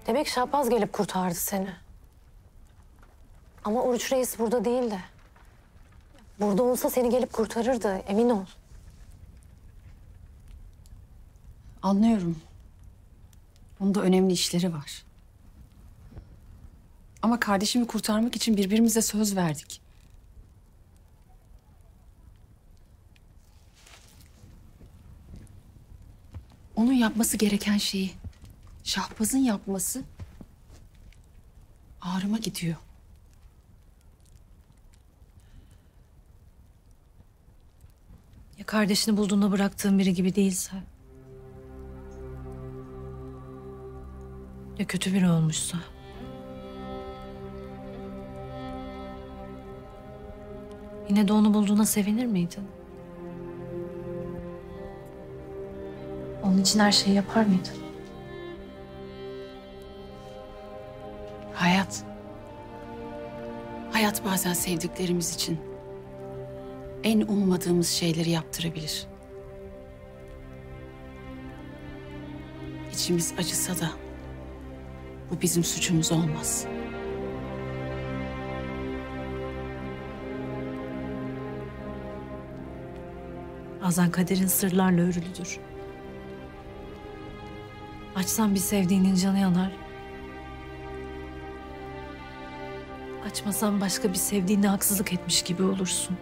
Demek Şahbaz gelip kurtardı seni. Ama Oruç Reis burada değildi. Burada olsa seni gelip kurtarırdı, emin ol. Anlıyorum. Onda önemli işleri var. Ama kardeşimi kurtarmak için birbirimize söz verdik. Onun yapması gereken şeyi Şahbaz'ın yapması ağrıma gidiyor. Ya kardeşini bulduğunda bıraktığın biri gibi değilse? Ya kötü biri olmuşsa? Yine de onu bulduğuna sevinir miydin? Onun için her şeyi yapar mıydın? Hayat. Hayat bazen sevdiklerimiz için en ummadığımız şeyleri yaptırabilir. İçimiz acısa da bu bizim suçumuz olmaz. Bazen kaderin sırlarla örülüdür. Açsan bir sevdiğinin canı yanar. Açmasan başka bir sevdiğine haksızlık etmiş gibi olursun.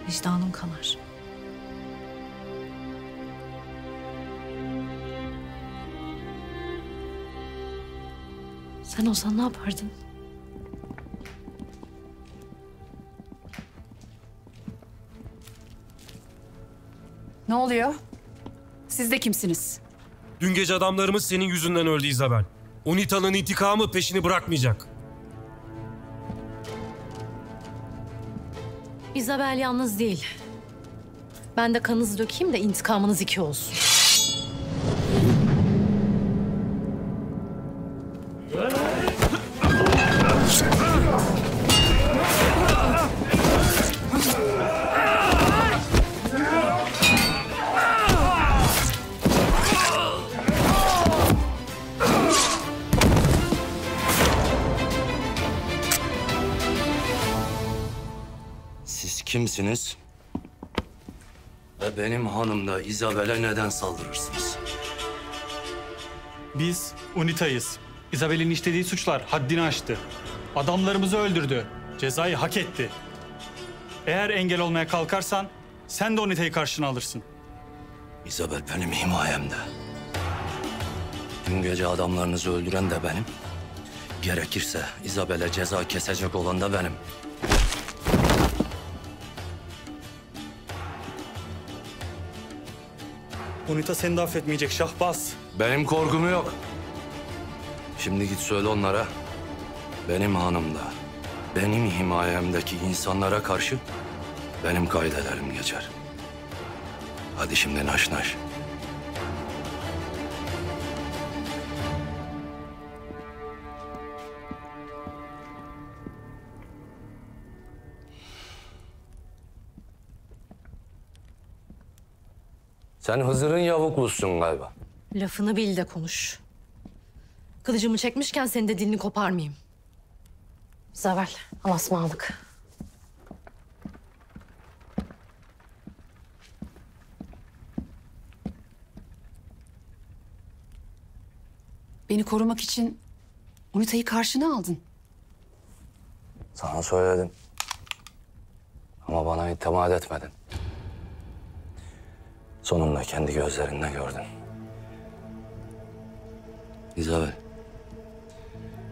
Vicdanın kanar. Sen olsan ne yapardın? Ne oluyor? Siz de kimsiniz? Dün gece adamlarımız senin yüzünden öldü Isabel. O Nita'nın intikamı peşini bırakmayacak. Isabel yalnız değil. Ben de kanınızı dökeyim de intikamınız 2 olsun. Siz kimsiniz? Ve benim hanımda Isabel'e neden saldırırsınız? Biz UNITA'yız. Isabel'in işlediği suçlar haddini aştı. Adamlarımızı öldürdü. Cezayı hak etti. Eğer engel olmaya kalkarsan sen de UNITA'yı karşına alırsın. Isabel benim himayemde. Dün gece adamlarınızı öldüren de benim. Gerekirse Isabel'e ceza kesecek olan da benim. UNITA seni de affetmeyecek Şahbaz. Benim korkum yok. Şimdi git söyle onlara. Benim hanımda, benim himayemdeki insanlara karşı benim kaidelerim geçer. Hadi şimdi naş naş. Sen Hızır'ın yavuklusun galiba. Lafını bil de konuş. Kılıcımı çekmişken senin de dilini koparmayayım. Isabel, alasmalık. Beni korumak için UNITA'yı karşına aldın. Sana söyledim. Ama bana itimat etmedin. Sonunda kendi gözlerinle gördün. Isabel,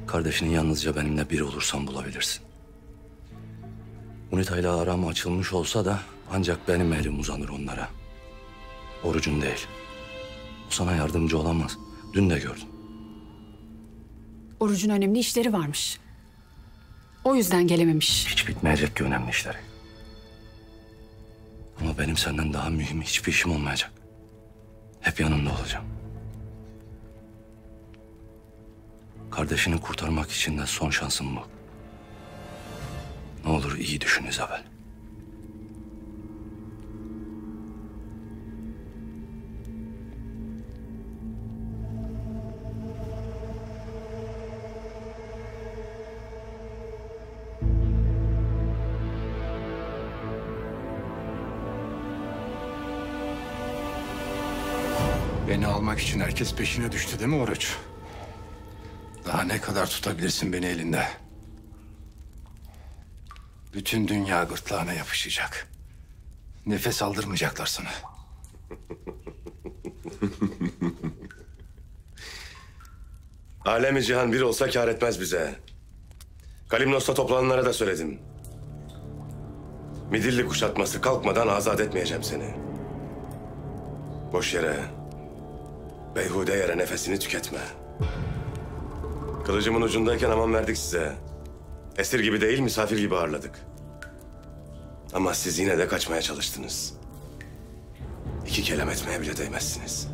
kardeşini yalnızca benimle bir olursan bulabilirsin. UNITA'yla aram açılmış olsa da ancak benim elim uzanır onlara. Orucun değil. O sana yardımcı olamaz. Dün de gördüm. Orucun önemli işleri varmış. O yüzden gelememiş. Hiç bitmeyecek ki önemli işleri. Ama benim senden daha mühim hiçbir işim olmayacak. Hep yanında olacağım. Kardeşini kurtarmak için de son şansım bu. Ne olur iyi düşün Isabel. Beni almak için herkes peşine düştü değil mi Oruç? Daha ne kadar tutabilirsin beni elinde? Bütün dünya gırtlağına yapışacak. Nefes aldırmayacaklar sana. Alemi cihan bir olsa kâr etmez bize. Kalimnos'ta toplananlara da söyledim. Midilli kuşatması kalkmadan azat etmeyeceğim seni. Boş yere, beyhude yere nefesini tüketme. Kılıcımın ucundayken aman verdik size. Esir gibi değil, misafir gibi ağırladık. Ama siz yine de kaçmaya çalıştınız. İki kelam etmeye bile değmezsiniz.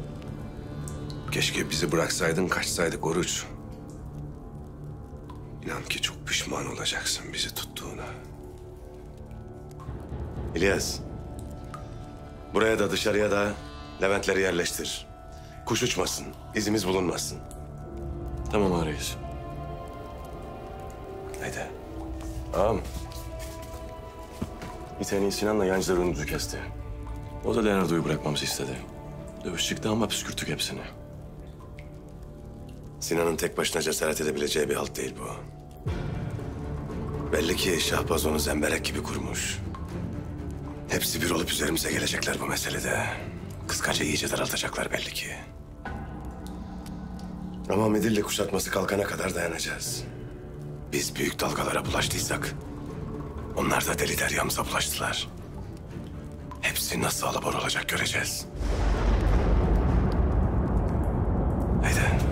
Keşke bizi bıraksaydın, kaçsaydık Oruç. İnan ki çok pişman olacaksın bizi tuttuğuna. İlyas, buraya da dışarıya da Leventleri yerleştir. Kuş uçmasın, izimiz bulunmasın. Tamam Arayüz. Haydi. Ağam. İteni Sinan'la yancıları önümüzü kesti. O da Leonardo'yu bırakmamızı istedi. Dövüş çıktı ama püskürttük hepsini. Sinan'ın tek başına cesaret edebileceği bir halt değil bu. Belli ki Şahbaz onu zemberek gibi kurmuş. Hepsi bir olup üzerimize gelecekler bu meselede. Kıskaca iyice daraltacaklar belli ki. Ama Midilli kuşatması kalkana kadar dayanacağız. Biz büyük dalgalara bulaştıysak, onlar da deli deryamıza bulaştılar. Hepsi nasıl alabor olacak göreceğiz. Haydi.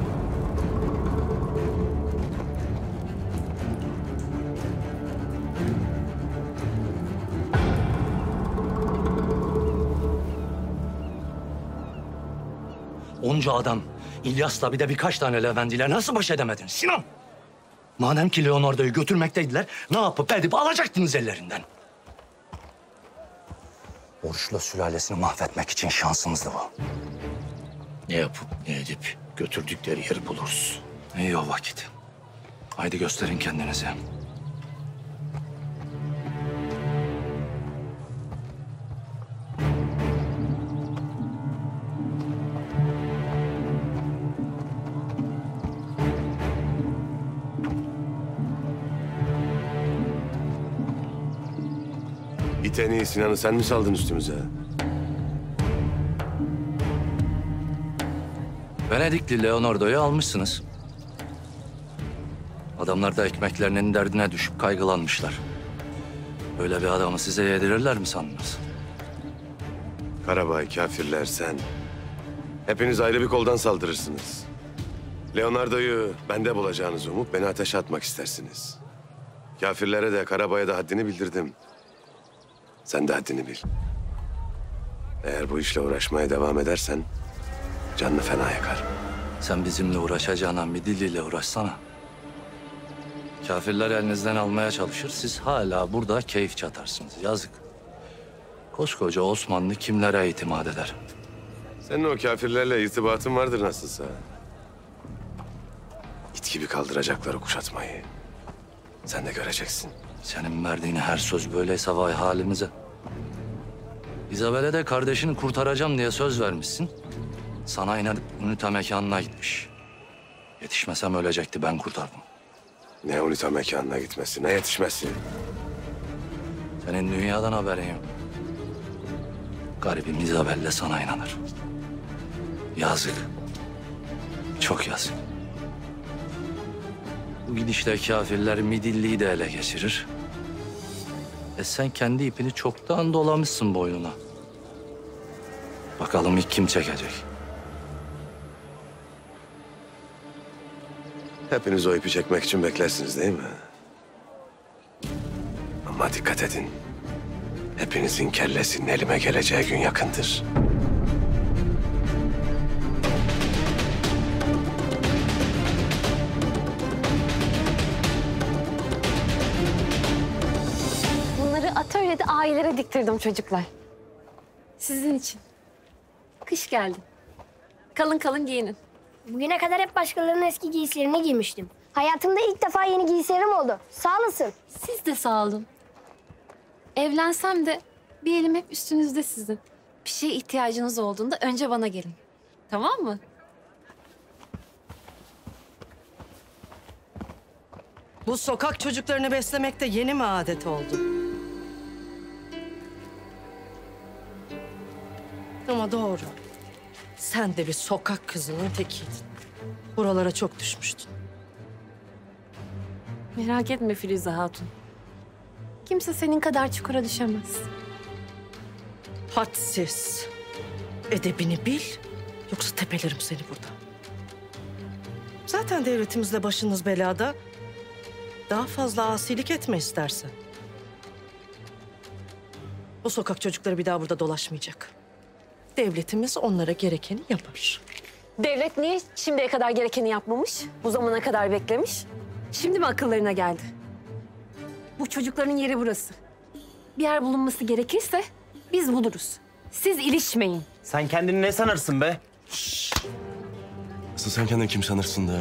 Onca adam, İlyas'la bir de birkaç tane Levent'iyle nasıl baş edemedin Sinan? Madem ki Leonardo'yu götürmekteydiler, ne yapıp edip alacaktınız ellerinden? Oruç'la sülalesini mahvetmek için şansımızdı bu. Ne yapıp ne edip götürdükleri yeri buluruz. İyi o vakit. Haydi gösterin kendinizi. İteni Sinan'ı sen mi saldın üstümüze? Venedikli Leonardo'yu almışsınız. Adamlar da ekmeklerinin derdine düşüp kaygılanmışlar. Böyle bir adamı size yedirirler mi sandınız? Karabay, kafirler, sen. Hepiniz ayrı bir koldan saldırırsınız. Leonardo'yu bende bulacağınızı umup beni ateşe atmak istersiniz. Kafirlere de Karabay'a da haddini bildirdim. Sen de haddini bil. Eğer bu işle uğraşmaya devam edersen canını fena yakar. Sen bizimle uğraşacağına Midilli'yle uğraşsana. Kafirler elinizden almaya çalışır, siz hala burada keyif çatarsınız. Yazık. Koskoca Osmanlı kimlere itimat eder? Senin o kafirlerle irtibatın vardır nasılsa. İt gibi kaldıracaklar o kuşatmayı. Sen de göreceksin. Senin verdiğin her söz böyleyse vay halimize. İzabel'e de kardeşini kurtaracağım diye söz vermişsin. Sana inanıp ünite mekanına gitmiş. Yetişmesem ölecekti, ben kurtardım. Ne unita mekanına gitmesi, ne yetişmesi. Senin dünyadan haberin yok. Garibim İzabel'le sana inanır. Yazık. Çok yazık. Bu gidişle kafirler Midilli'yi de ele geçirir. Sen kendi ipini çoktan dolamışsın boynuna. Bakalım ilk kim çekecek? Hepiniz o ipi çekmek için beklersiniz değil mi? Ama dikkat edin. Hepinizin kellesinin elime geleceği gün yakındır. Bunları atölyede ailelere diktirdim çocuklar. Sizin için. Kış geldi. Kalın kalın giyinin. Bugüne kadar hep başkalarının eski giysilerini giymiştim. Hayatımda ilk defa yeni giysilerim oldu. Sağ olasın. Siz de sağ olun. Evlensem de bir elim hep üstünüzde sizin. Bir şeye ihtiyacınız olduğunda önce bana gelin. Tamam mı? Bu sokak çocuklarını beslemek de yeni mi adet oldu? Ama doğru. Sen de bir sokak kızının tekiydin. Buralara çok düşmüştün. Merak etme Firuze Hatun. Kimse senin kadar çukura düşemez. Hadsiz. Edebini bil, yoksa tepelerim seni burada. Zaten devletimizle başınız belada. Daha fazla asilik etme istersen. O sokak çocukları bir daha burada dolaşmayacak. Devletimiz onlara gerekeni yapar. Devlet niye şimdiye kadar gerekeni yapmamış? Bu zamana kadar beklemiş. Şimdi mi akıllarına geldi? Bu çocukların yeri burası. Bir yer bulunması gerekirse biz buluruz. Siz ilişmeyin. Sen kendini ne sanırsın be? Asıl sen kendini kim sanırsın da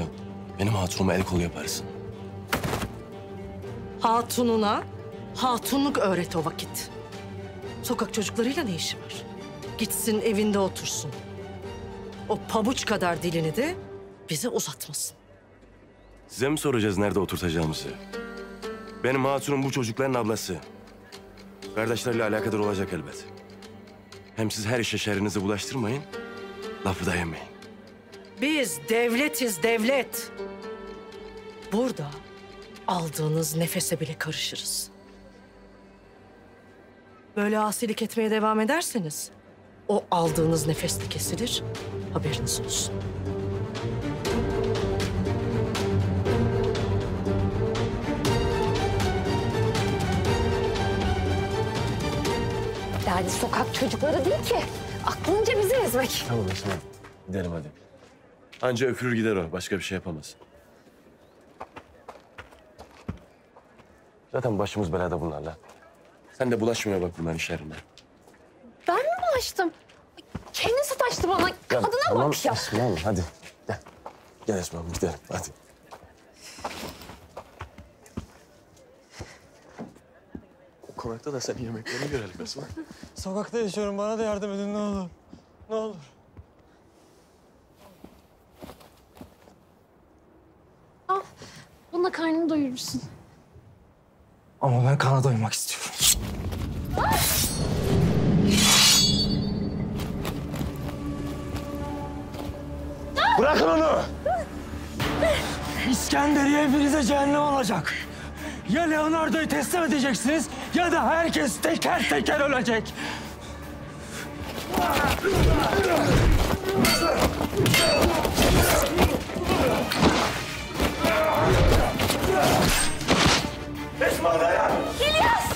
benim hatunuma el kol yaparsın. Hatununa hatunluk öğret o vakit. Sokak çocuklarıyla ne işi var? Gitsin evinde otursun. O pabuç kadar dilini de bize uzatmasın. Size mi soracağız nerede oturtacağımızı? Benim hatunum bu çocukların ablası. Kardeşlerle alakadar olacak elbet. Hem siz her işe şerrinizi bulaştırmayın, lafı da yemeyin. Biz devletiz, devlet. Burada aldığınız nefese bile karışırız. Böyle asilik etmeye devam ederseniz o aldığınız nefes de kesilir, haberiniz olsun. Derdi sokak çocukları değil ki. Aklınca bizi ezmek. Tamam Esma, gidelim hadi. Anca öpürür gider o, başka bir şey yapamaz. Zaten başımız belada bunlarla. Sen de bulaşmaya bak bunların şerrine. Ben mi bulaştım? Kendi sataştı bana. Kadına bak ya. Esma, hadi gel. Gel Esma, gidelim hadi. Konakta da senin yemeklerini görelim Esma. Sokakta yaşıyorum. Bana da yardım edin ne olur. Ne olur. Al. Bununla karnını doyurursun. Ama ben kana doymak istiyorum. Bırakın onu! İskenderiye hepinize cehennem olacak. Ya Leonardo'yu teslim edeceksiniz ya da herkes teker teker ölecek. Esma dayan! İlyas!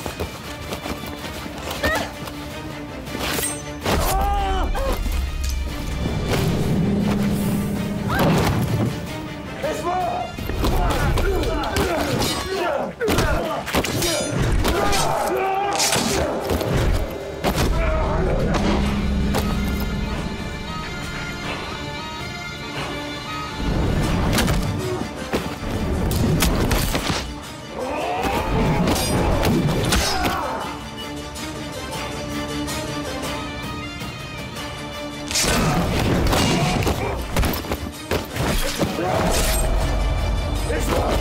Esma!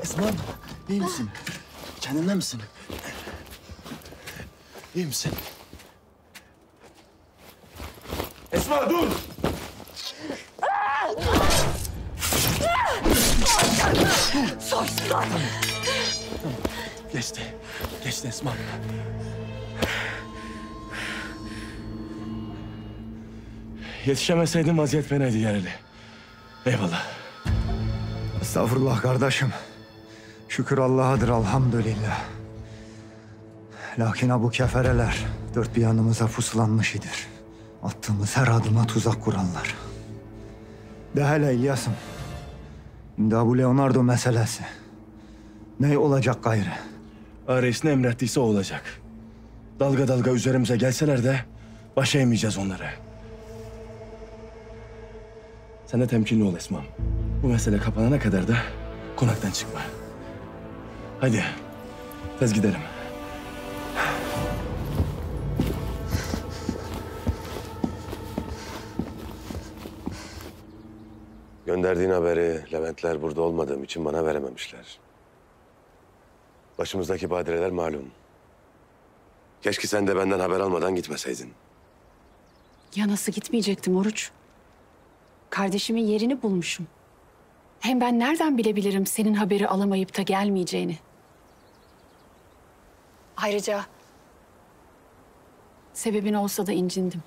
Esma, iyi misin? Kendinde misin? İyi misin? Esma dur! Saçlar! Tamam. Geçti. Geçti Esma. Yetişemeseydim vaziyet fenaydı yerli. Eyvallah. Estağfurullah kardeşim. Şükür Allah'adır elhamdülillah. Lakin bu kefereler dört bir yanımıza pusulanmış idir. Attığımız her adıma tuzak kurarlar. De hele İlyas'ım. Şimdi bu Leonardo meselesi. Ne olacak gayrı? Ares ne emrettiyse o olacak. Dalga dalga üzerimize gelseler de baş eğmeyeceğiz onlara. Sen de temkinli ol Esma'm. Bu mesele kapanana kadar da konaktan çıkma. Hadi, tez gidelim. Gönderdiğin haberi Leventler burada olmadığım için bana verememişler. Başımızdaki badireler malum. Keşke sen de benden haber almadan gitmeseydin. Ya nasıl gitmeyecektim Oruç? Kardeşimin yerini bulmuşum. Hem ben nereden bilebilirim senin haberi alamayıp da gelmeyeceğini? Ayrıca sebebin olsa da incindim.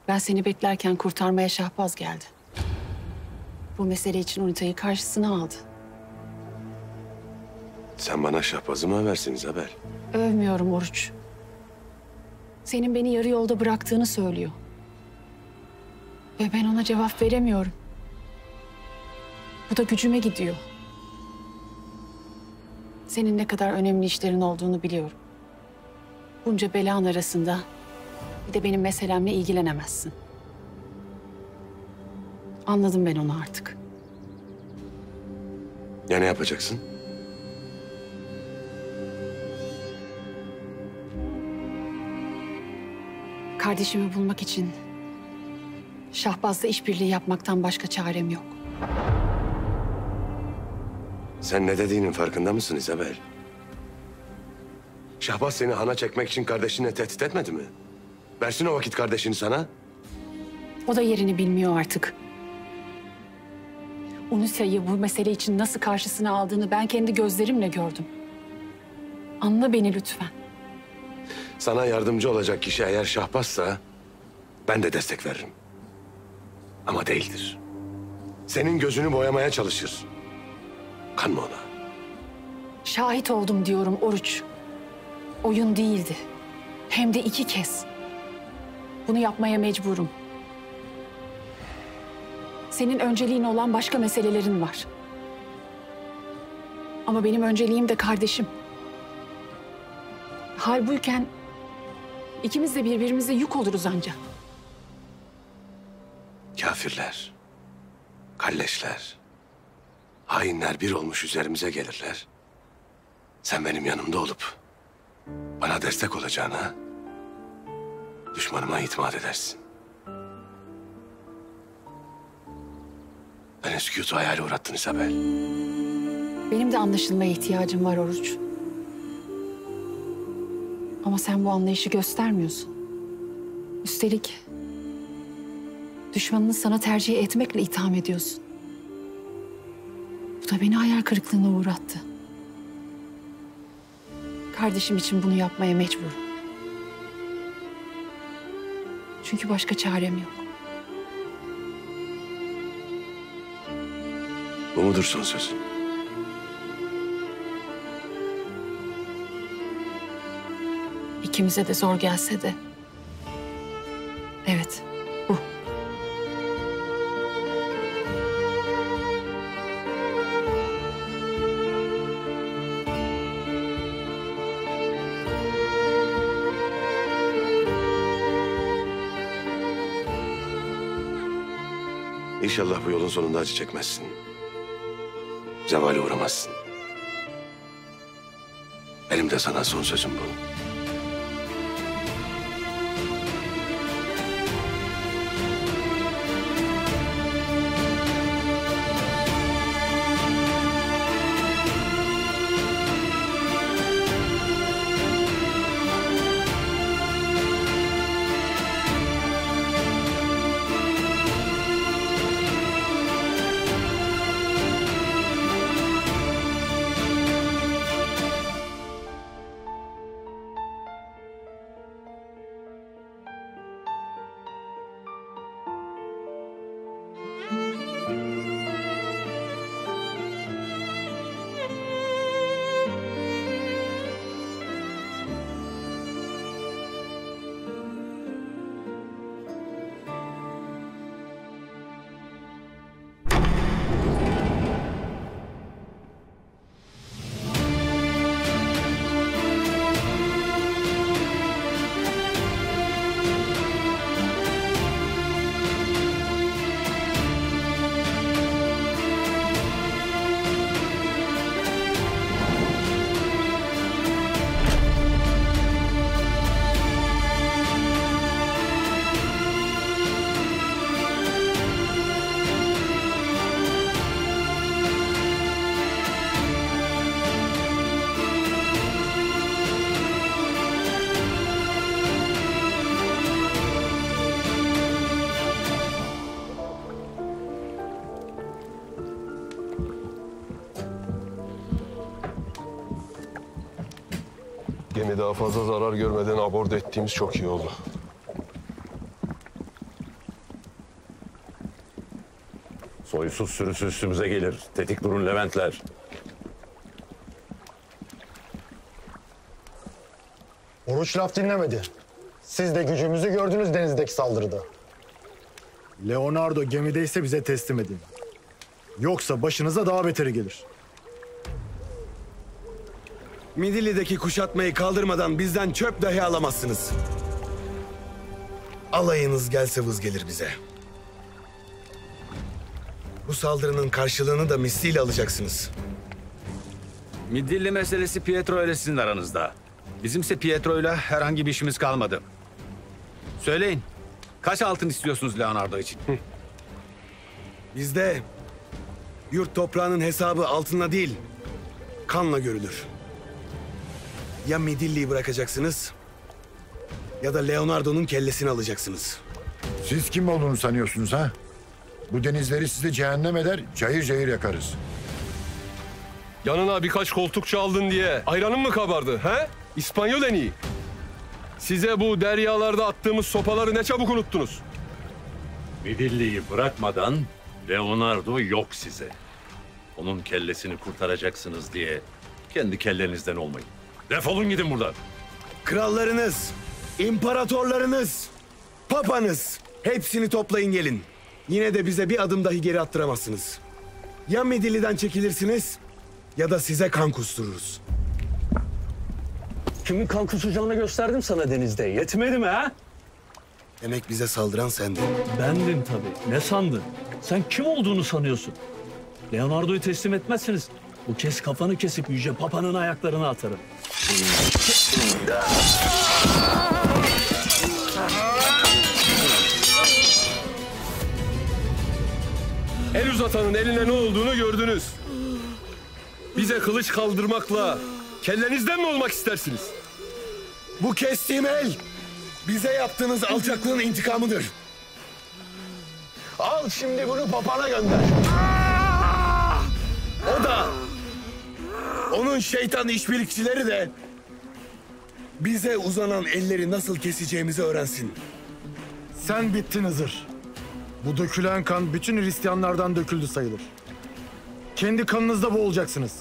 Ben seni beklerken kurtarmaya Şahbaz geldi. Bu mesele için Unita'yı karşısına aldı. Sen bana Şahbaz'ı mı översin İzabel? Övmüyorum Oruç. Senin beni yarı yolda bıraktığını söylüyor. Ve ben ona cevap veremiyorum. Bu da gücüme gidiyor. Senin ne kadar önemli işlerin olduğunu biliyorum. Bunca belanın arasında bir de benim meselemle ilgilenemezsin. Anladım ben onu artık. Ya ne yapacaksın? Kardeşimi bulmak için Şahbaz'la işbirliği yapmaktan başka çarem yok. Sen ne dediğinin farkında mısın İzabel? Şahbaz seni hana çekmek için kardeşinle tehdit etmedi mi? Versin o vakit kardeşini sana. O da yerini bilmiyor artık. Unita'yı bu mesele için nasıl karşısına aldığını ben kendi gözlerimle gördüm. Anla beni lütfen. Sana yardımcı olacak kişi eğer Şahbaz'sa ben de destek veririm. Ama değildir. Senin gözünü boyamaya çalışır. Kanma ona. Şahit oldum diyorum Oruç. Oyun değildi. Hem de 2 kez. Bunu yapmaya mecburum. Senin önceliğin olan başka meselelerin var. Ama benim önceliğim de kardeşim. Hal buyken ikimiz de birbirimize yük oluruz ancak. Kafirler, kalleşler, hainler bir olmuş üzerimize gelirler. Sen benim yanımda olup bana destek olacağına düşmanıma itimat edersin. Beni sükutu hayale uğrattın İzabel. Benim de anlaşılmaya ihtiyacım var Oruç. Ama sen bu anlayışı göstermiyorsun. Üstelik düşmanını sana tercih etmekle itham ediyorsun. Bu da beni hayal kırıklığına uğrattı. Kardeşim için bunu yapmaya mecburum. Çünkü başka çarem yok. Bu mudur son sözün? İkimize de zor gelse de. Evet, bu. İnşallah bu yolun sonunda acı çekmezsin. Zevale uğramazsın. Benim de sana son sözüm bu. Gemi daha fazla zarar görmeden abort ettiğimiz çok iyi oldu. Soysuz sürüsü üstümüze gelir. Tetik durun Leventler. Oruç laf dinlemedi. Siz de gücümüzü gördünüz denizdeki saldırıda. Leonardo gemideyse bize teslim edin. Yoksa başınıza daha beteri gelir. Midilli'deki kuşatmayı kaldırmadan bizden çöp dahi alamazsınız. Alayınız gelse vız gelir bize. Bu saldırının karşılığını da misliyle alacaksınız. Midilli meselesi Pietro ile sizin aranızda. Bizimse Pietro'yla herhangi bir işimiz kalmadı. Söyleyin, kaç altın istiyorsunuz Leonardo için? Bizde yurt toprağının hesabı altınla değil, kanla görülür. Ya Midilli'yi bırakacaksınız ya da Leonardo'nun kellesini alacaksınız. Siz kim olduğunu sanıyorsunuz ha? Bu denizleri size cehennem eder, cayır cayır yakarız. Yanına birkaç koltuk çaldın diye ayranın mı kabardı he? İspanyol en iyi. Size bu deryalarda attığımız sopaları ne çabuk unuttunuz. Midilli'yi bırakmadan Leonardo yok size. Onun kellesini kurtaracaksınız diye kendi kellenizden olmayın. Defolun gidin buradan. Krallarınız, imparatorlarınız, papanız hepsini toplayın gelin. Yine de bize bir adım dahi geri attıramazsınız. Ya Midilli'den çekilirsiniz ya da size kan kustururuz. Kimin kan kusacağını gösterdim sana denizde. Yetmedi mi ha? Demek bize saldıran sendin. Bendim tabii. Ne sandın? Sen kim olduğunu sanıyorsun? Leonardo'yu teslim etmezsiniz. Bu kez kafanı kesip Yüce Papa'nın ayaklarına atarım. El uzatanın eline ne olduğunu gördünüz. Bize kılıç kaldırmakla kellenizden mi olmak istersiniz? Bu kestiğim el bize yaptığınız alçaklığın intikamıdır. Al şimdi bunu papana gönder. O da, onun şeytan işbirlikçileri de bize uzanan elleri nasıl keseceğimizi öğrensin. Sen bittin Hızır. Bu dökülen kan bütün Hristiyanlardan döküldü sayılır. Kendi kanınızda boğulacaksınız.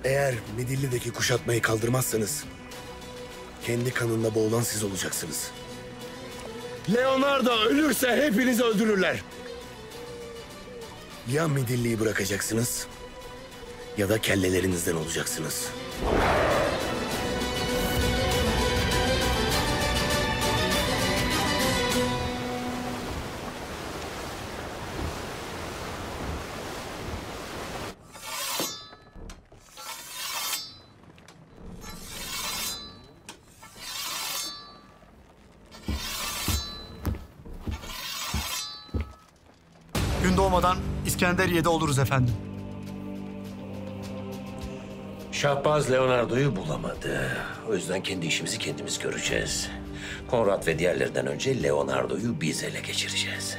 Eğer Midilli'deki kuşatmayı kaldırmazsanız kendi kanında boğulan siz olacaksınız. Leonardo ölürse hepinizi öldürürler. Ya Midilli'yi bırakacaksınız ya da kellelerinizden olacaksınız. Gün doğmadan İskenderiye'de oluruz efendim. Şahbaz Leonardo'yu bulamadı. O yüzden kendi işimizi kendimiz göreceğiz. Konrad ve diğerlerinden önce Leonardo'yu biz ele geçireceğiz.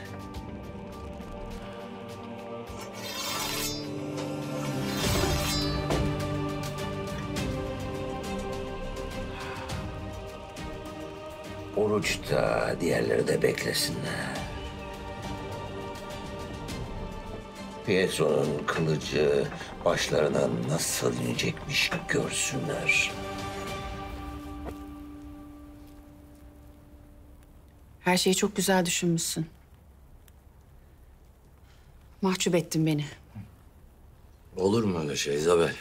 Oruç da diğerleri de beklesinler. Pietro'nun kılıcı başlarına nasıl inecekmiş görsünler. Her şeyi çok güzel düşünmüşsün. Mahcup ettin beni. Olur mu öyle şey Isabel?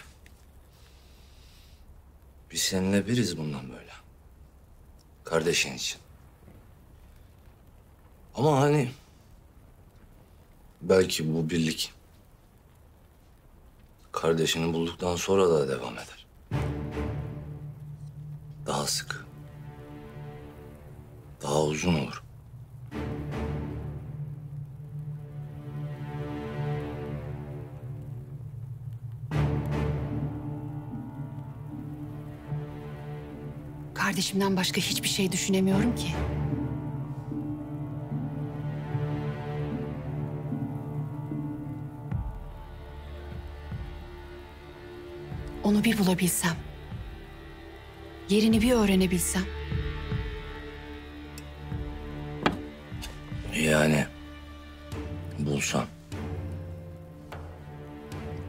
Biz seninle biriz bundan böyle. Kardeşin için. Ama hani... belki bu birlik... kardeşini bulduktan sonra da devam eder. Daha sık. Daha uzun olur. Kardeşimden başka hiçbir şey düşünemiyorum ki. Onu bir bulabilsem, Yerini bir öğrenebilsem. Yani bulsam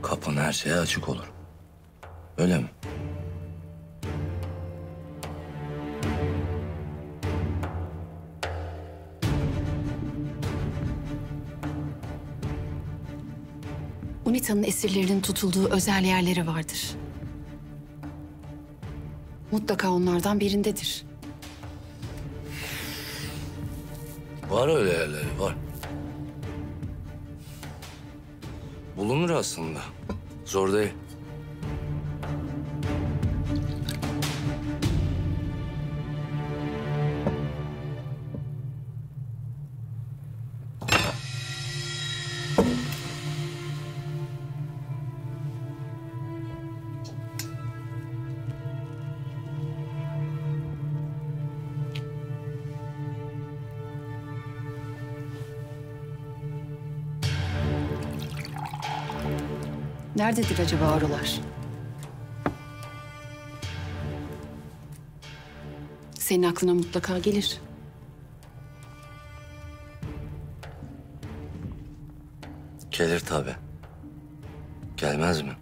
kapın her şeye açık olur. Öyle mi? UNITA'nın esirlerinin tutulduğu özel yerleri vardır. Mutlaka onlardan birindedir. Var öyle yerleri, var. Bulunur aslında. Zor değil. Nerededir acaba oralar? Senin aklına mutlaka gelir. Gelir tabii. Gelmez mi?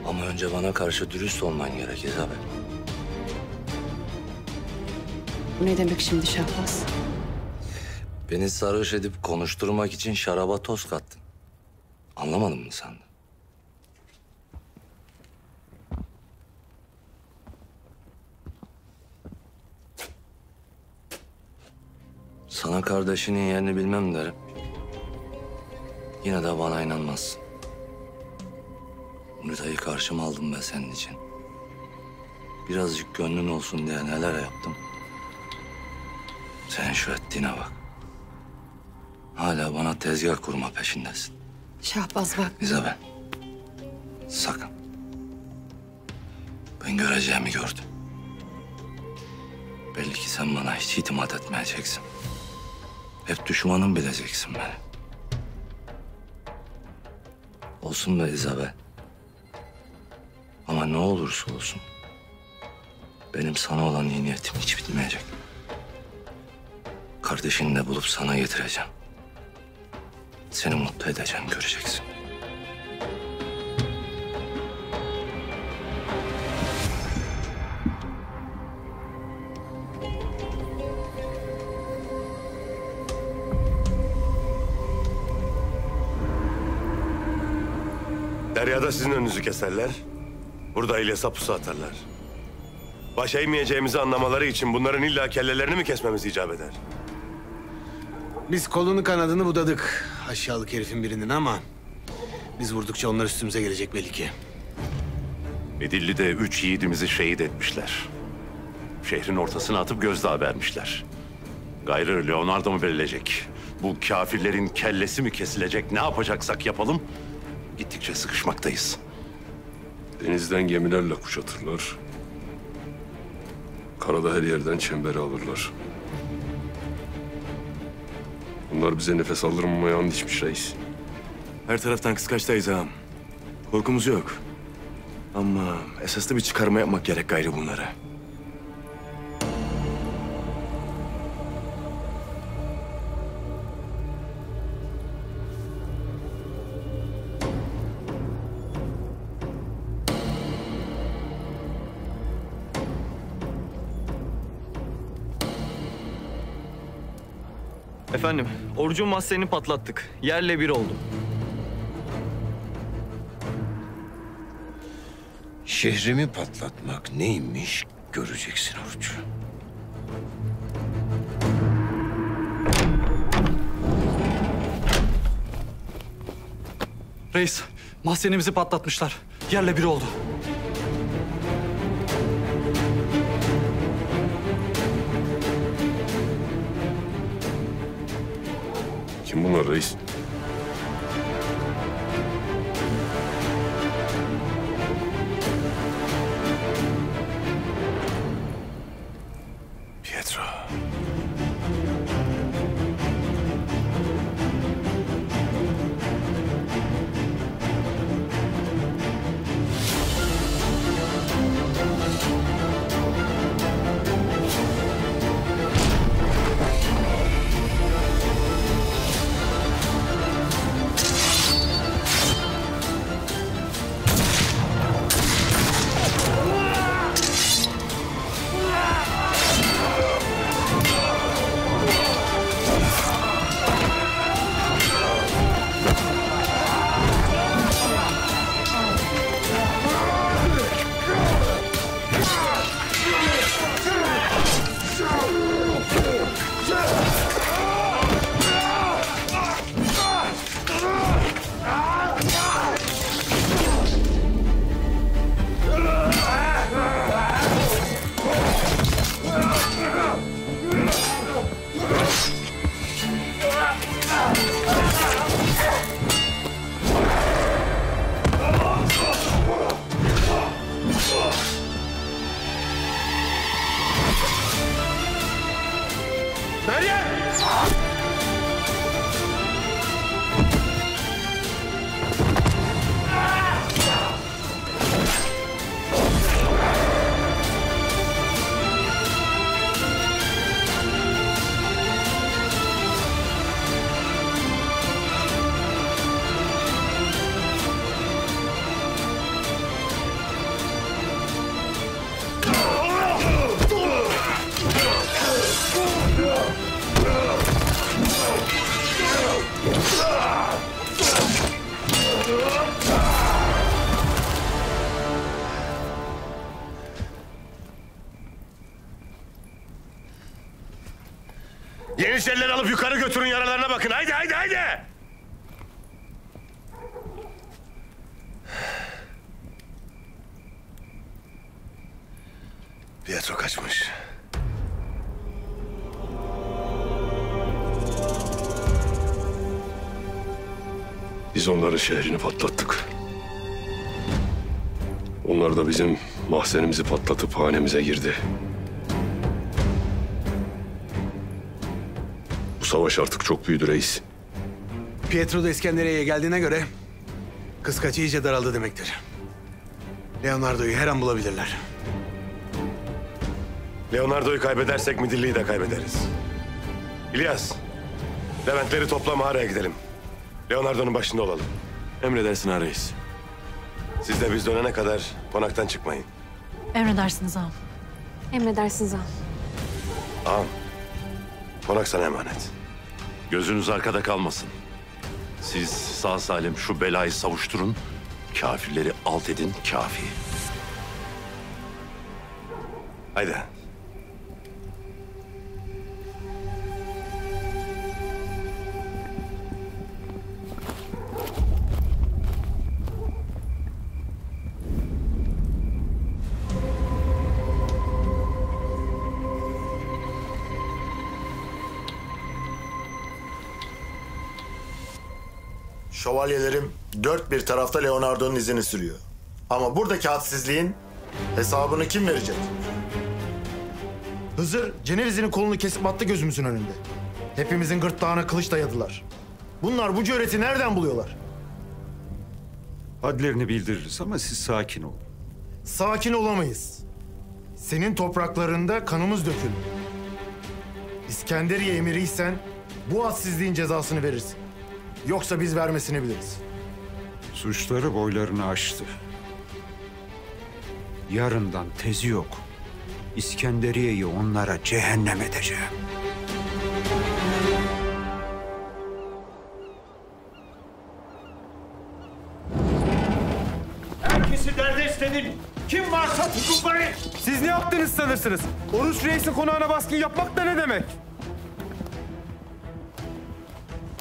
Ama önce bana karşı dürüst olman gerek İzabel. Bu ne demek şimdi Şahbaz? Beni sarhoş edip konuşturmak için şaraba toz kattın. Anlamadın mı sen de? Sana kardeşinin yerini bilmem derim. Yine de bana inanmazsın. Nuray'ı karşıma aldım ben senin için. Birazcık gönlün olsun diye neler yaptım. Sen şu ettiğine bak. Hala bana tezgah kurma peşindesin. Şahbaz bak. İzabel, sakın. Ben göreceğimi gördüm. Belli ki sen bana hiç itimat etmeyeceksin. Hep düşmanım bileceksin beni. Olsun be İzabel. Ama ne olursa olsun benim sana olan iyi niyetim hiç bitmeyecek. Kardeşini de bulup sana getireceğim. Seni mutlu edeceğim, göreceksin. Deryada sizin önünüzü keserler. Burada İlyas'a pusu atarlar. Baş eğmeyeceğimizi anlamaları için bunların illa kellelerini mi kesmemiz icap eder? Biz kolunu kanadını budadık aşağılık herifin birinin ama... ...biz vurdukça onlar üstümüze gelecek belli ki. Midilli'de 3 yiğidimizi şehit etmişler. Şehrin ortasına atıp gözdağı vermişler. Gayrı Leonardo mu verilecek? Bu kafirlerin kellesi mi kesilecek? Ne yapacaksak yapalım. Gittikçe sıkışmaktayız. Denizden gemilerle kuşatırlar. Karada her yerden çembere alırlar. Bunlar bize nefes aldırmamaya and içmiş reis. Her taraftan kıskaçtayız ağam. Korkumuz yok. Ama esaslı bir çıkarma yapmak gerek gayrı bunlara. Efendim, orucun mahzenini patlattık. Yerle bir oldu. Şehrimi patlatmak neymiş göreceksin Oruç. Reis, mahzenimizi patlatmışlar. Yerle bir oldu. Kim bunlar reis? Yeniçerileri alıp yukarı götürün, yaralarına bakın. Haydi haydi haydi. Pietro kaçmış. Biz onların şehrini patlattık. Onlar da bizim mahzenimizi patlatıp hanemize girdi. Bu savaş artık çok büyüdü reis. Pietro da İskenderiye'ye geldiğine göre kıskaç iyice daraldı demektir. Leonardo'yu her an bulabilirler. Leonardo'yu kaybedersek Midilli'yi de kaybederiz. İlyas, Leventleri topla, mağaraya gidelim. Leonardo'nun başında olalım. Emredersin ha reis. Siz de biz dönene kadar konaktan çıkmayın. Emredersiniz ağam. Emredersiniz ağam. Ağam, konak sana emanet. Gözünüz arkada kalmasın. Siz sağ salim şu belayı savuşturun. Kafirleri alt edin kafi. Haydi. Şövalyelerim dört bir tarafta Leonardo'nun izini sürüyor. Ama buradaki hadsizliğin hesabını kim verecek? Hızır Ceneviz'in kolunu kesip attı gözümüzün önünde. Hepimizin gırtlağına kılıç dayadılar. Bunlar bu cüreti nereden buluyorlar? Hadlerini bildiririz ama siz sakin olun. Sakin olamayız. Senin topraklarında kanımız döküldü. İskenderiye emiriysen bu hadsizliğin cezasını verirsin. Yoksa biz vermesini biliriz. Suçları boylarını aştı. Yarından tezi yok. İskenderiye'yi onlara cehennem edeceğim. Herkesi derdest edin. Kim varsa tutuklayın. Siz ne yaptınız sanırsınız? Oruç Reis'in konağına baskın yapmak da ne demek?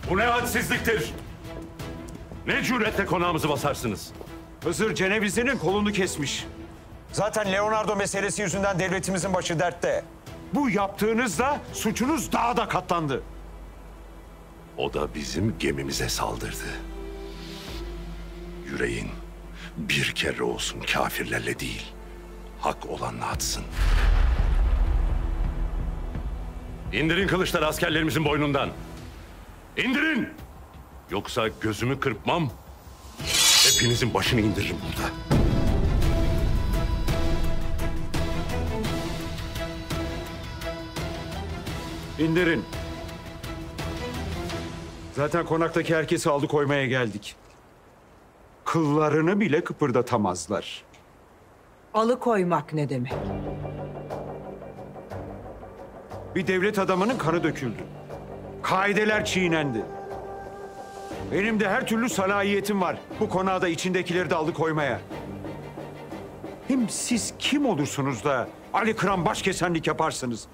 Bu ne hadsizliktir? Ne cüretle konağımızı basarsınız? Hızır Cenevizli'nin kolunu kesmiş. Zaten Leonardo meselesi yüzünden devletimizin başı dertte. Bu yaptığınızda suçunuz daha da katlandı. O da bizim gemimize saldırdı. Yüreğin bir kere olsun kafirlerle değil, hak olanla atsın. İndirin kılıçları askerlerimizin boynundan. İndirin! Yoksa gözümü kırpmam, hepinizin başını indiririm burada. İndirin. Zaten konaktaki herkesi alıkoymaya geldik. Kıllarını bile kıpırdatamazlar. Alıkoymak ne demek? Bir devlet adamının kanı döküldü. Kaideler çiğnendi. Benim de her türlü salahiyetim var bu konağı da içindekileri de alıkoymaya. Hem siz kim olursunuz da Ali Kıran başkesenlik yaparsınız?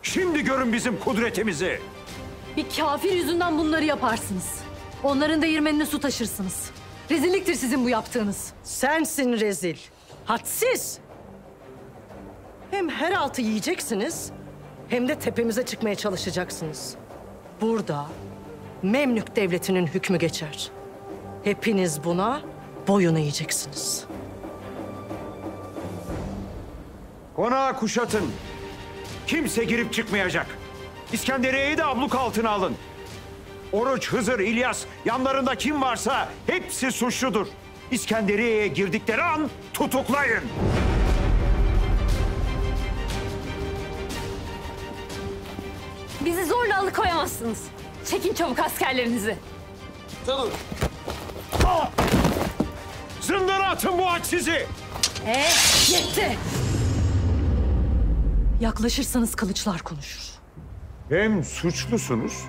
Şimdi görün bizim kudretimizi. Bir kafir yüzünden bunları yaparsınız. Onların değirmenine su taşırsınız. Rezilliktir sizin bu yaptığınız. Sensin rezil. Hadsiz. Hem her altı yiyeceksiniz hem de tepemize çıkmaya çalışacaksınız. Burada Memlük Devleti'nin hükmü geçer. Hepiniz buna boyun eğeceksiniz. Konağı kuşatın. Kimse girip çıkmayacak. İskenderiye'yi de abluk altına alın. Oruç, Hızır, İlyas, yanlarında kim varsa hepsi suçludur. İskenderiye'ye girdikleri an tutuklayın. Bizi zorla alıkoyamazsınız. Çekin çabuk askerlerinizi. Dur. Zindana atın bu hadsizi. Yetti. Yaklaşırsanız kılıçlar konuşur. Hem suçlusunuz,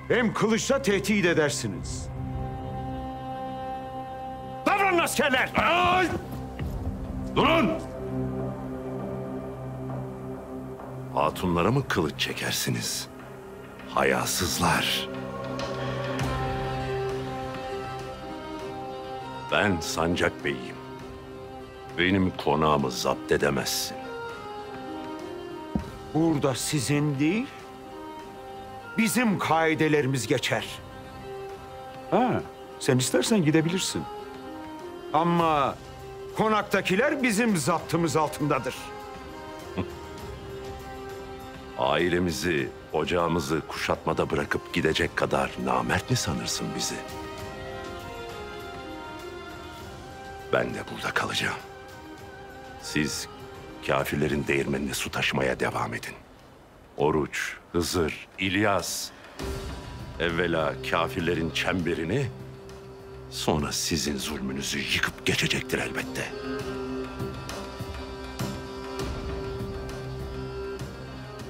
hem kılıçla tehdit edersiniz. Davranın askerler! Ay! Durun! Hatunlara mı kılıç çekersiniz? Hayasızlar. Ben Sancak Bey'im. Benim konağımı zapt edemezsin. Burada sizin değil, bizim kaidelerimiz geçer. Ha, sen istersen gidebilirsin. Ama konaktakiler bizim zaptımız altındadır. Ailemizi, ocağımızı kuşatmada bırakıp gidecek kadar namert mi sanırsın bizi? Ben de burada kalacağım. Siz kafirlerin değirmenine su taşımaya devam edin. Oruç, Hızır, İlyas. Evvela kafirlerin çemberini, sonra sizin zulmünüzü yıkıp geçecektir elbette.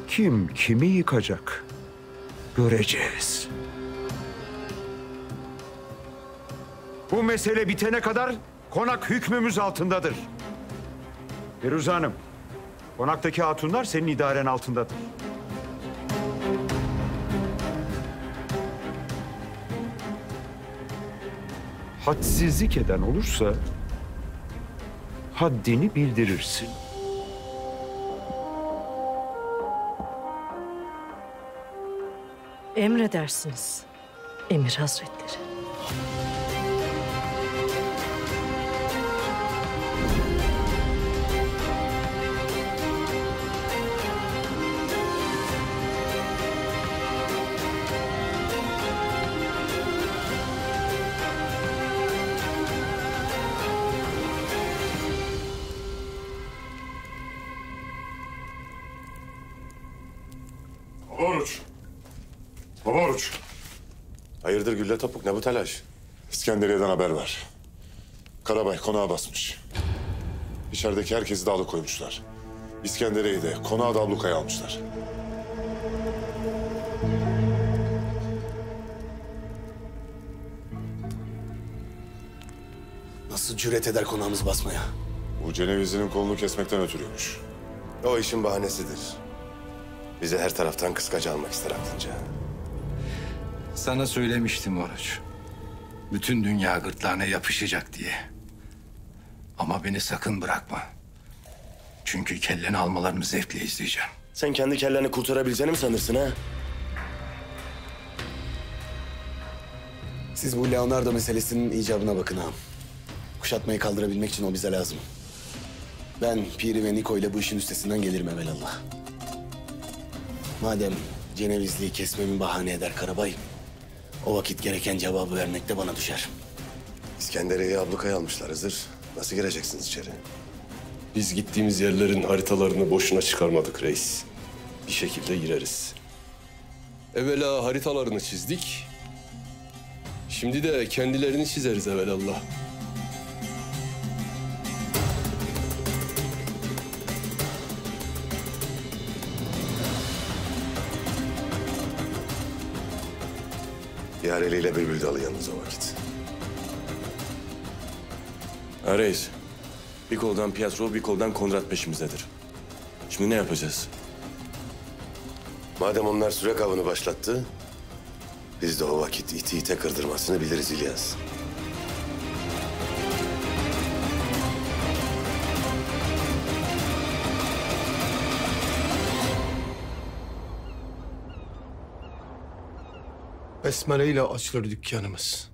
Kim kimi yıkacak? Göreceğiz. Bu mesele bitene kadar konak hükmümüz altındadır. Firuze Hanım, konaktaki hatunlar senin idaren altındadır. Hadsizlik eden olursa haddini bildirirsin. Emredersiniz Emir Hazretleri. Oruç. Baba Oruç. Hayırdır Gülle Topuk, ne bu telaş? İskenderiye'den haber var. Karabay konağa basmış. İçerideki herkesi de alıkoymuşlar. İskenderiye'yi de konağı da ablukaya almışlar. Nasıl cüret eder konağımızı basmaya? Bu Cenevizli'nin kolunu kesmekten ötürüymüş. O işin bahanesidir. Bizi her taraftan kıskaca almak ister aklınca. Sana söylemiştim Oruç. Bütün dünya gırtlağına yapışacak diye. Ama beni sakın bırakma. Çünkü kelleni almalarını zevkle izleyeceğim. Sen kendi kelleni kurtarabileceğini mi sanırsın ha? Siz bu Leonardo meselesinin icabına bakın ağam. Kuşatmayı kaldırabilmek için o bize lazım. Ben Piri ve Niko ile bu işin üstesinden gelirim evelallah. Madem Cenevizli'yi kesmemi bahane eder Karabay, o vakit gereken cevabı vermek de bana düşer. İskenderiye'yi ablukaya almışlar Hızır. Nasıl gireceksiniz içeri? Biz gittiğimiz yerlerin haritalarını boşuna çıkarmadık reis. Bir şekilde gireriz. Evvela haritalarını çizdik. Şimdi de kendilerini çizeriz evelallah. Yar eliyle bülbül dalı yalnız o vakit. Ha reis. Bir koldan Pietro, bir koldan Konrad peşimizdedir. Şimdi ne yapacağız? Madem onlar sürek avını başlattı, biz de o vakit iti ite kırdırmasını biliriz İlyas. Besmele ile açılır dükkanımız.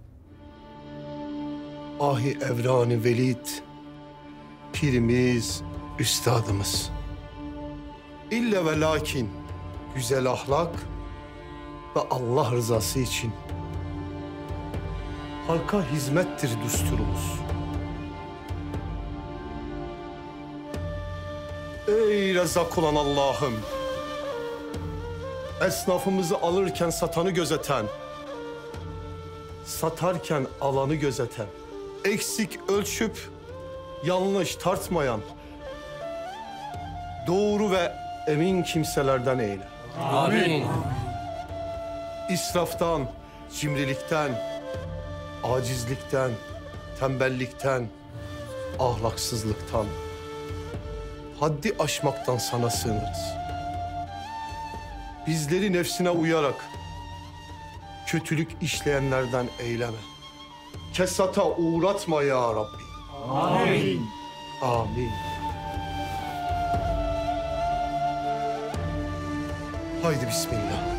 Ahi Evrani Velid, pirimiz, üstadımız. İlle ve lakin güzel ahlak ve Allah rızası için halka hizmettir düsturumuz. Ey Rezzak olan Allah'ım! Esnafımızı alırken satanı gözeten, satarken alanı gözeten, eksik ölçüp yanlış tartmayan, doğru ve emin kimselerden eyle. Amin. İsraftan, cimrilikten, acizlikten, tembellikten, ahlaksızlıktan, haddi aşmaktan sana sığınırız. Bizleri nefsine uyarak kötülük işleyenlerden eyleme. Kesata uğratma ya Rabbi. Amin. Amin. Haydi bismillah.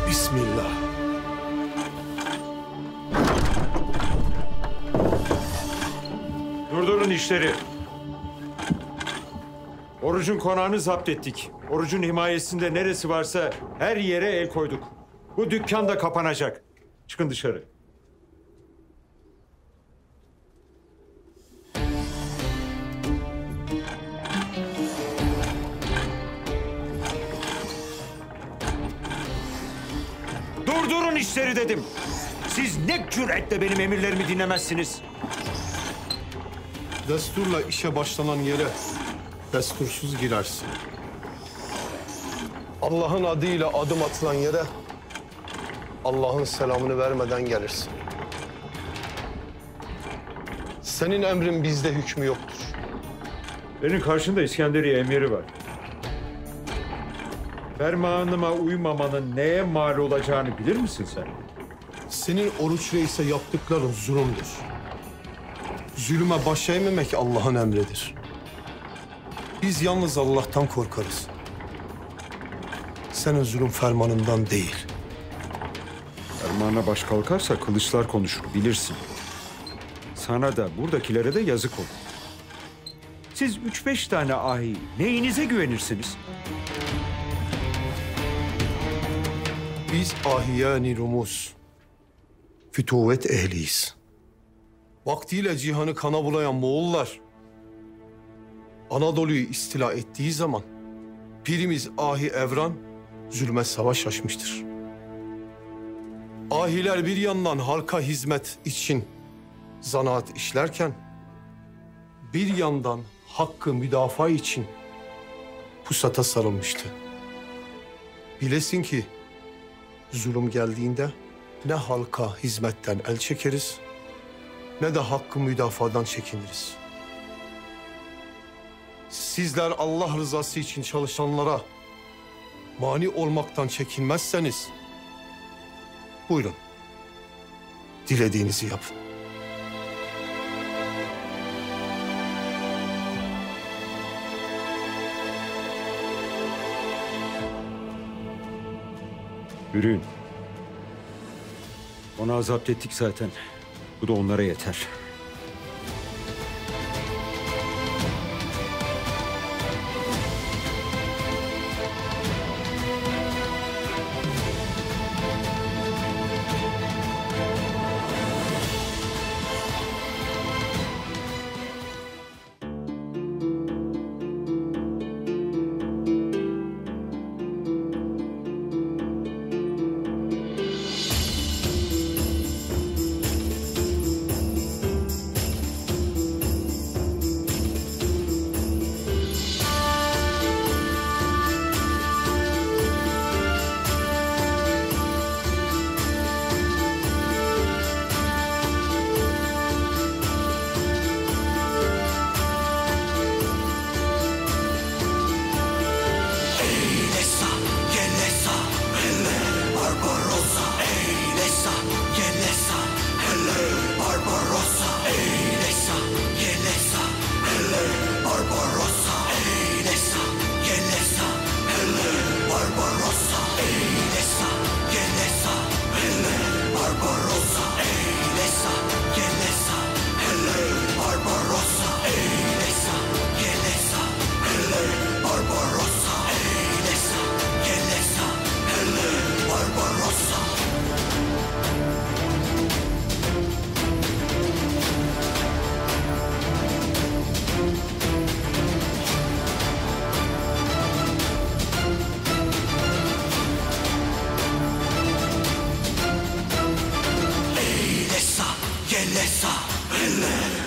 Bismillah. Durdurun işleri. Orucun konağını zapt ettik. Orucun himayesinde neresi varsa her yere el koyduk. Bu dükkan da kapanacak. Çıkın dışarı. Durdurun işleri dedim. Siz ne cüretle benim emirlerimi dinlemezsiniz? Desturla işe başlanan yere destursuz girersin. Allah'ın adıyla adım atılan yere Allah'ın selamını vermeden gelirsin. Senin emrin bizde hükmü yoktur. Benim karşında İskenderiye emiri var. Fermanıma uymamanın neye mal olacağını bilir misin sen? Senin Oruç Reis'e yaptıkların zulümdür. Zulüme baş eğmemek Allah'ın emridir. Biz yalnız Allah'tan korkarız. Senin zulüm fermanından değil. Fermana baş kalkarsa kılıçlar konuşur, bilirsin. Sana da buradakilere de yazık olur. Siz 3-5 tane ahi neyinize güvenirsiniz? Biz ahiyani rumuz, fütuvet ehliyiz. Vaktiyle cihanı kana bulayan Moğollar Anadolu'yu istila ettiği zaman pirimiz Ahi Evran zulme savaş açmıştır. Ahiler bir yandan halka hizmet için zanaat işlerken bir yandan hakkı müdafaa için pusata sarılmıştı. Bilesin ki zulüm geldiğinde ne halka hizmetten el çekeriz ne de hakkı müdafadan çekiniriz. Sizler Allah rızası için çalışanlara mani olmaktan çekinmezseniz buyurun, dilediğinizi yapın. Yürüyün. Onu azap ettik zaten. Bu da onlara yeter.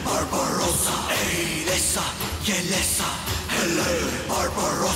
Barbarossa, Eylesa, Gelesa, Hele, Barbarossa.